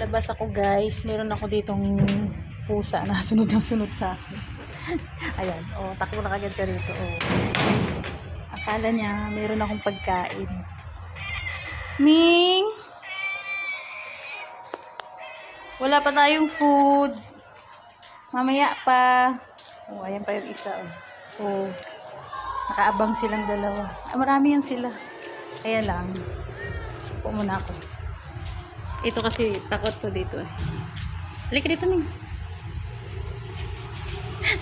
labas ako guys, meron ako ditong pusa na sunod na sunod sa akin. Ayan, oh, takbo na kagad siya rito. Oh. Akala niya meron akong pagkain. Ming! Wala pa tayong food. Mamaya pa. Oh, ayan pa yung isa. Oh. Oh. Nakaabang silang dalawa. Ah, marami yan sila. Kaya lang. Upo muna ako. Ito kasi takot to dito eh. Halika dito, Ming.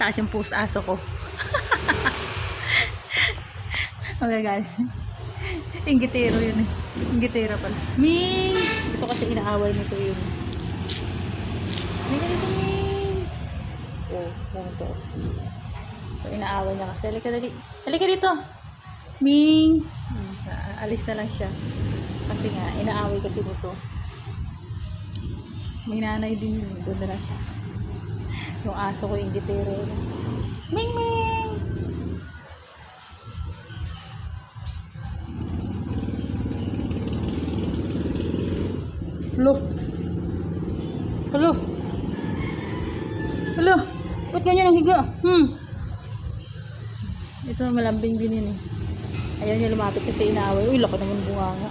Taas yung aso ko. Okay guys. Inggitero yun eh. Inggitera pala. Ming! Ito kasi inaaway nito yun. Halika dito, Ming. Oh, ganito. Ito inaaway niya kasi. Halika dali. Halika dito. Ming! Alis na lang siya. Kasi nga, inaaway kasi nito. May nanay din yun. Doon na lang siya. Yung aso ko, inggitero. Ming! Ming! Hello? Hello? Hello? Ba't ganyan ang higa? Ito malambing din yun eh. Ayaw niya lumapit kasi inaaway. Uy, laki naman bunga nga.